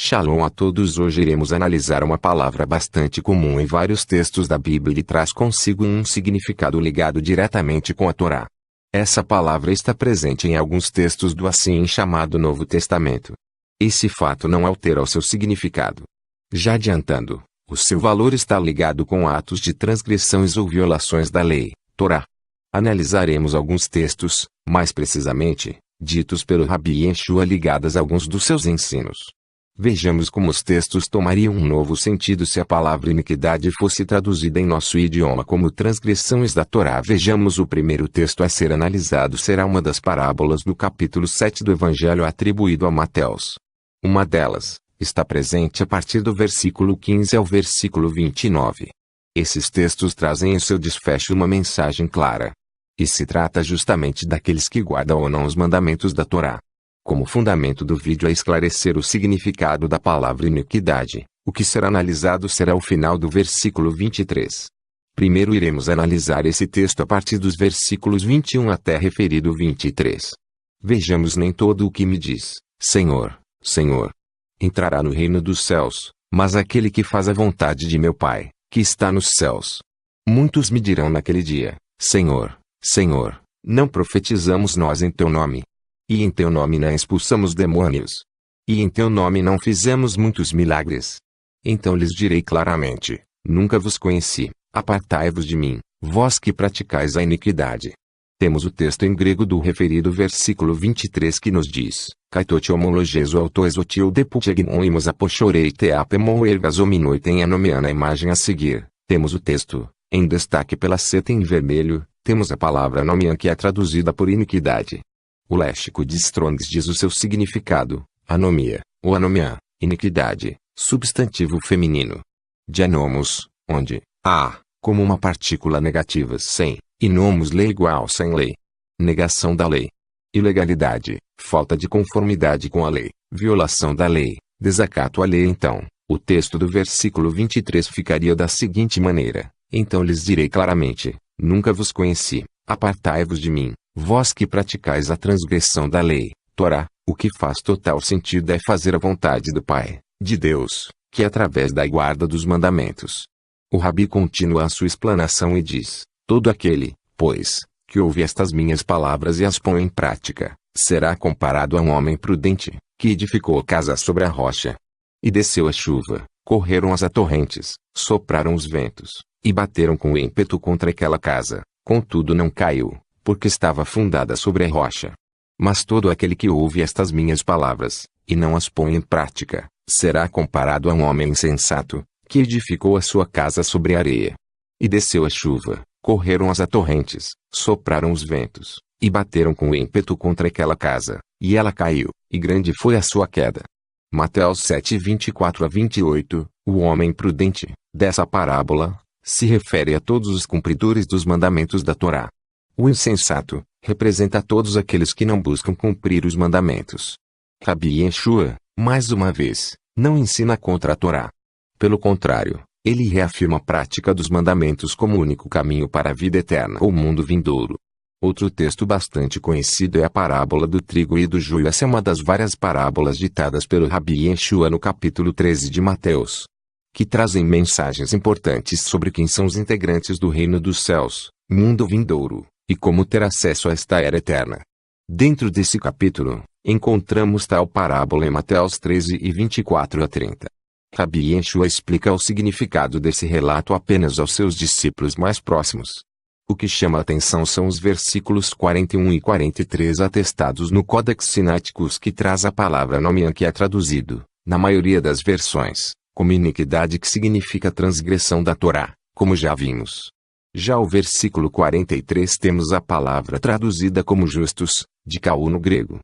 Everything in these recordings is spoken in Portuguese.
Shalom a todos. Hoje iremos analisar uma palavra bastante comum em vários textos da Bíblia e traz consigo um significado ligado diretamente com a Torá. Essa palavra está presente em alguns textos do assim chamado Novo Testamento. Esse fato não altera o seu significado. Já adiantando, o seu valor está ligado com atos de transgressões ou violações da lei, Torá. Analisaremos alguns textos, mais precisamente, ditos pelo Rabi Yeshua ligados a alguns dos seus ensinos. Vejamos como os textos tomariam um novo sentido se a palavra iniquidade fosse traduzida em nosso idioma como transgressões da Torá. Vejamos o primeiro texto a ser analisado será uma das parábolas do capítulo 7 do Evangelho atribuído a Mateus. Uma delas está presente a partir do versículo 15 ao versículo 29. Esses textos trazem em seu desfecho uma mensagem clara. E se trata justamente daqueles que guardam ou não os mandamentos da Torá. Como fundamento do vídeo é esclarecer o significado da palavra iniquidade. O que será analisado será o final do versículo 23. Primeiro iremos analisar esse texto a partir dos versículos 21 até referido 23. Vejamos: nem todo o que me diz, Senhor, Senhor, entrará no reino dos céus, mas aquele que faz a vontade de meu Pai, que está nos céus. Muitos me dirão naquele dia, Senhor, Senhor, não profetizamos nós em teu nome? E em teu nome não expulsamos demônios? E em teu nome não fizemos muitos milagres? Então lhes direi claramente, nunca vos conheci, apartai-vos de mim, vós que praticais a iniquidade. Temos o texto em grego do referido versículo 23 que nos diz, Kaitoti homologeso autoesotil deputegnon imos apochorei teapemon ergasominoitem anomiana. A imagem a seguir, temos o texto, em destaque pela seta em vermelho, temos a palavra anomian que é traduzida por iniquidade. O léxico de Strongs diz o seu significado, anomia, ou anomian, iniquidade, substantivo feminino. De anomos, onde, a, como uma partícula negativa sem, e nomos lei igual sem lei. Negação da lei. Ilegalidade, falta de conformidade com a lei, violação da lei, desacato à lei. Então, o texto do versículo 23 ficaria da seguinte maneira, então lhes direi claramente, nunca vos conheci, apartai-vos de mim, vós que praticais a transgressão da lei, Torá. O que faz total sentido é fazer a vontade do Pai, de Deus, que é através da guarda dos mandamentos. O Rabi continua a sua explanação e diz, todo aquele, pois, que ouve estas minhas palavras e as põe em prática, será comparado a um homem prudente, que edificou casa sobre a rocha. E desceu a chuva, correram as torrentes, sopraram os ventos, e bateram com ímpeto contra aquela casa, contudo não caiu, porque estava fundada sobre a rocha. Mas todo aquele que ouve estas minhas palavras, e não as põe em prática, será comparado a um homem insensato, que edificou a sua casa sobre a areia. E desceu a chuva, correram as torrentes, sopraram os ventos, e bateram com ímpeto contra aquela casa, e ela caiu, e grande foi a sua queda. Mateus 7, 24 a 28, o homem prudente, dessa parábola, se refere a todos os cumpridores dos mandamentos da Torá. O insensato, representa todos aqueles que não buscam cumprir os mandamentos. Rabi Yeshua, mais uma vez, não ensina contra a Torá. Pelo contrário, ele reafirma a prática dos mandamentos como único caminho para a vida eterna ou mundo vindouro. Outro texto bastante conhecido é a parábola do trigo e do joio. Essa é uma das várias parábolas ditadas pelo Rabi Yeshua no capítulo 13 de Mateus, que trazem mensagens importantes sobre quem são os integrantes do reino dos céus, mundo vindouro, e como ter acesso a esta era eterna. Dentro desse capítulo, encontramos tal parábola em Mateus 13 e 24 a 30. Rabi Yeshua explica o significado desse relato apenas aos seus discípulos mais próximos. O que chama a atenção são os versículos 41 e 43 atestados no Codex Sinaiticus que traz a palavra anomian que é traduzido, na maioria das versões, como iniquidade que significa transgressão da Torá, como já vimos. Já o versículo 43 temos a palavra traduzida como justos, de Kaú no grego,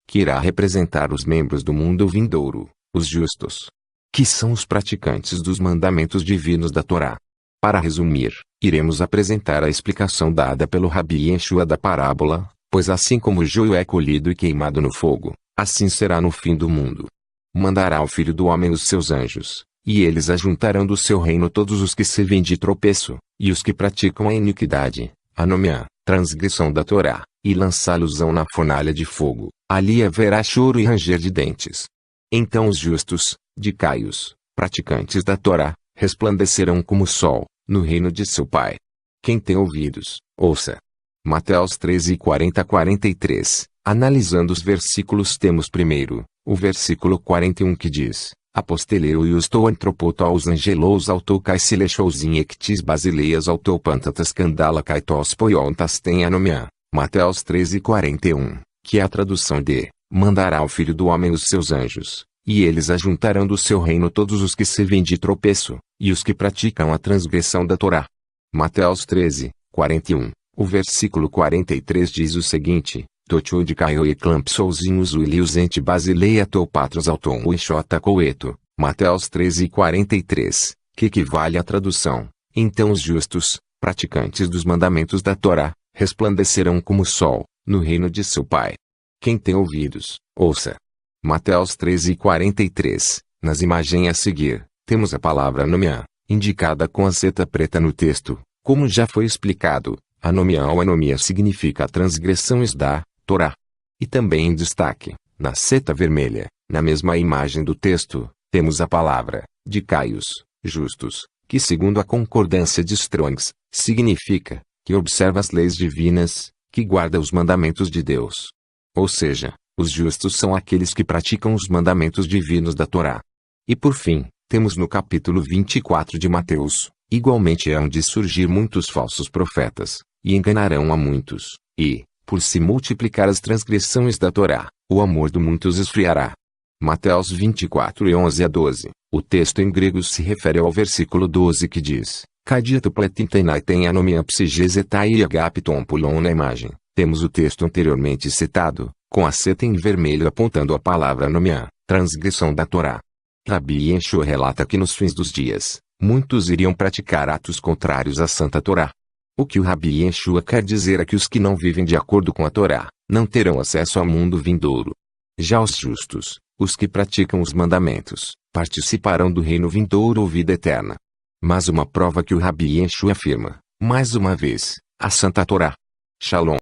que irá representar os membros do mundo vindouro, os justos, que são os praticantes dos mandamentos divinos da Torá. Para resumir, iremos apresentar a explicação dada pelo Rabi Yeshua da parábola, pois assim como o joio é colhido e queimado no fogo, assim será no fim do mundo. Mandará o Filho do Homem os seus anjos, e eles ajuntarão do seu reino todos os que servem de tropeço, e os que praticam a iniquidade, anomian, transgressão da Torá, e lançá-los-ão na fornalha de fogo, ali haverá choro e ranger de dentes. Então os justos, de Caios, praticantes da Torá, resplandecerão como o sol, no reino de seu Pai. Quem tem ouvidos, ouça. Mateus 13:40-43. Analisando os versículos, temos primeiro, o versículo 41 que diz: Aposteleu e to antropotos angelos autokais silechousin ectis basileias autopantatas candala kaitos poiontas tem anomia. Mateus 13:41, que é a tradução de: mandará o Filho do Homem os seus anjos, e eles ajuntarão do seu reino todos os que servem de tropeço, e os que praticam a transgressão da Torá. Mateus 13:41. O versículo 43 diz o seguinte: Totiu de Caio e Clampsouzinhos Uilius ente Basileia Teopatros Auton Uixota Coeto. Mateus 13:43, que equivale à tradução: então os justos, praticantes dos mandamentos da Torá, resplandecerão como o sol, no reino de seu Pai. Quem tem ouvidos, ouça. Mateus 13:43. Nas imagens a seguir, temos a palavra anomia, indicada com a seta preta no texto. Como já foi explicado, anomia ou anomia significa a transgressões da Torá. E também em destaque, na seta vermelha, na mesma imagem do texto, temos a palavra, de Caios, justos, que segundo a concordância de Strongs, significa, que observa as leis divinas, que guarda os mandamentos de Deus. Ou seja, os justos são aqueles que praticam os mandamentos divinos da Torá. E por fim, temos no capítulo 24 de Mateus: igualmente hão de surgir muitos falsos profetas, e enganarão a muitos, e, por se multiplicar as transgressões da Torá, o amor de muitos esfriará. Mateus 24:11-12. O texto em grego se refere ao versículo 12 que diz: Cadito pletintenai tem anomia psigesetai e agapiton pulon na imagem. Temos o texto anteriormente citado, com a seta em vermelho apontando a palavra anomia, transgressão da Torá. Rabi Yeshua relata que nos fins dos dias, muitos iriam praticar atos contrários à Santa Torá. O que o Rabi Yeshua quer dizer é que os que não vivem de acordo com a Torá, não terão acesso ao mundo vindouro. Já os justos, os que praticam os mandamentos, participarão do reino vindouro ou vida eterna. Mas uma prova que o Rabi Yeshua afirma, mais uma vez, a Santa Torá. Shalom.